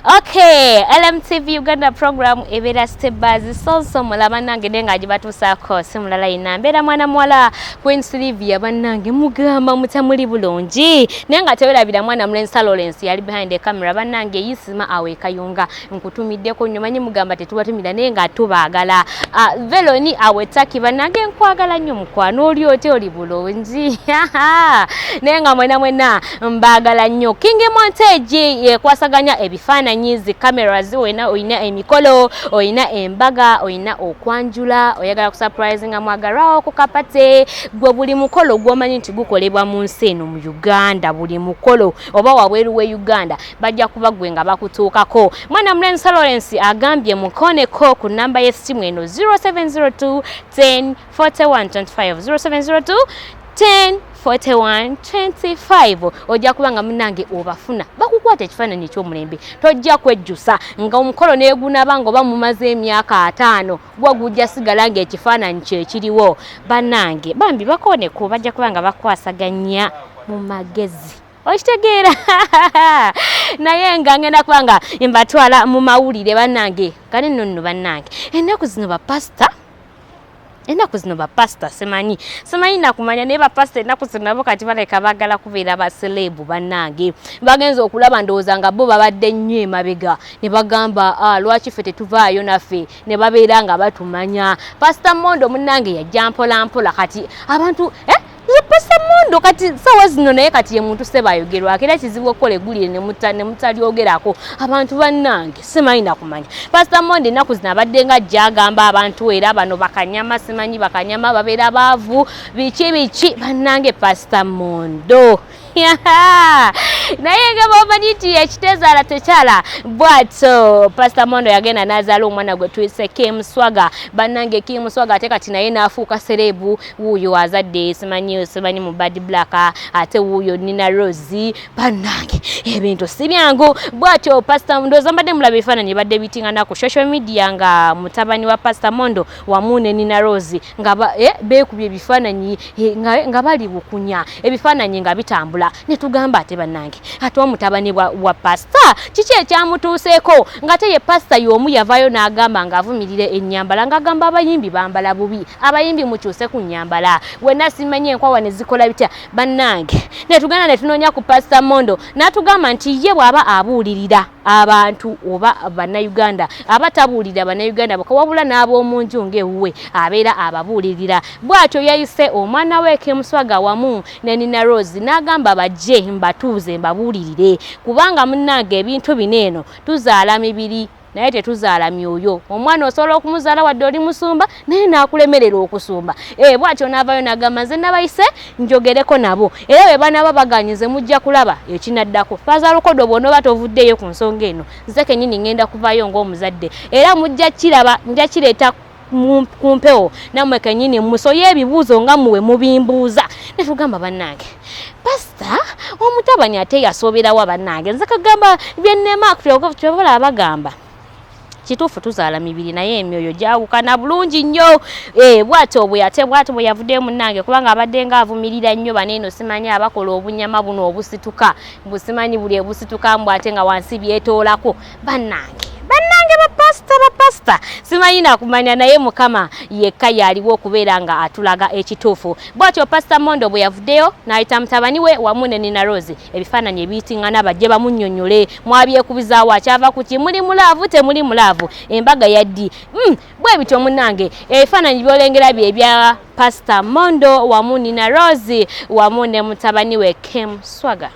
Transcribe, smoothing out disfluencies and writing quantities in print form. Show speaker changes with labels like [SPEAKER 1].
[SPEAKER 1] Okay, LMTV Uganda program ebera stebazi sonso mulaba nange denga gibatusaako simulala inambera mwana mwala Queen Sylvia bannange mugamba mutamuli bulungi nenga tewerabira mwana Mlensa Lawrence yali behind the camera bannange yisima awe kayunga nkutumiddeko nyomanyi mugamba tetubatumira nenga tubaagala Veloni awe taki bannange nkwagala nnyo mukwano oli ote oli bulungi nenga mwena mbaagala nnyo King Montage yekwasaganya ebifaananyi nyizi cameras oyina emikolo oyina embaga oyina okwanjula oyagala ku surprising amwagarao ku kapate gwe buli mukolo gwomanyi nti gukolebwa mu nsi eno mu Uganda buli mukolo oba wabweru we Uganda bajja kuba gwe nga bakutuukako mwana Mlensa Lawrence agambye mukoneko ku namba y'essimu eno 0702 10 41 25 0702 10 41-25 ojja kubanga munange obafuna bakukwata ekifaananyi ky'omulembe tojja kwejjusa nga omukolo neegunaba nga mumaze emyaka 5 gwa gujja sigala ng'ekifaananyi kye kiriwo bannange bambi bakoneko bajja kubanga bakwasaganya mu magezi okitegeera naye nga ngenda kubanga mbatwala mu mawulire bannange kale nno bannange ennaku zino bapasta semanyi nakumanya ne bapasta enaku zino nabo kati baleka bagala kubeera baselebu bannange bagenza okulaba ndowooza nga bo babadde nnyo emabega ne bagamba lwaki ffe tetuvaayo naffe ne babeera nga batumanya Pr.Mondo munnange yajja mpola kati abantu Pr.Mondo kati sawa zino naye kati ye muntu sebayogerwako era kizibu okukola eggulire ne mutalyogerako abantu bannange simanyi nakumanya Pr.Mondo ennaku zino abadde nga ajja agamba abantu era bano bakanyama simanyi bakanyama babeera baavu biki bannange Pr.Mondo naye nga bamanyi nti ekitezaala tekyala bw'atyo Pr.Mondo yagenda n'azaala omwana gwe tuyise Kim Swaga bannange Kim Swaga ate kati naye n'afuuka serebu wuuyo azadde simanyi mu Bad Black ate wuuyo Nina Rose bannange ebintu si byangu bw'atyo Pr.Mondo mbadde mulaba ebifaananyi badde bitingana ku social media nga mutabani wa Pr.Mondo wamu ne Nina Rose nga beekubye ebifaananyi nga bali bukunya ebifaananyi nga bitambula ne tugamba ate bannange ate omutabani wa pasta kiki ekyamutuuseeko nga te ye pasta y'omu yavayo n'agamba ng'avumirira ennyambala ng'agamba abayimbi bambala bubi abayimbi mukyuse ku nnyambala wenna simanyi enkwawa ne zikola bitya bannange ne tugenda ne tunoonya ku Pr.Mondo n'atugamba nti ye bw'aba abuulirira abantu oba bannayuganda abatabuulirira bannayuganda bakawabula n'ab'omunju ng'ewuwe abeera ababuulirira bw'atyo yayise omwana we Kim Swaga wamu ne Nina Rose n'agamba bajje mbatuuze mbabuulirire kubanga munnange ebintu bineeno tuzaala mibiri naye tetuzaala myoyo omwana osobola okumuzaala wadde oli musumba naye n'akulemerera okusumba bw'atyo n'avayo n'agamba nze nabayise njogereko nabo era bwe banaaba baganyize mujja kulaba ekinaddako faazalukodo bw'onooba tovuddeeyo ku nsonga eno nze kennyini ngenda kuvaayo ng'omuzadde era mujja kiraba nja kireeta kumpewo nammwe kennyini musoye ebibuuzo nga muwe mubimbuuza ne tugamba bannange pasta omutabani ate yasooberawo bannange nze kagamba byennema kyobola abagamba kituufu tuzaala mibiri naye emyoyo gyawukana bulungi nnyo bw'atyo bwe yavuddeyo munnange kubanga abadde nga avumirira nnyo baneeno simanyi abakola obunyama buno obusituka busimanyi buli ebusituka mbw ate nga wansi byetoolako bannange bapasta simanyi nakumanya naye mukama yekka yaliwo okubeera nga atulaga ekituufu bw'atyo Pr.Mondo bwe yavuddeyo n'ayita mutabani we wamu ne Nina Rose ebifaananyi ebiyitingana bajje bamunnyonnyola mwabyekubizaawo akyava ku ki muli mulaavu temuli mulaavu embaga yaddi bwe bityo munnange ebifaananyi byolengera bye ebya Pr.Mondo wamu Nina Rose wamu ne mutabani we Kim Swaga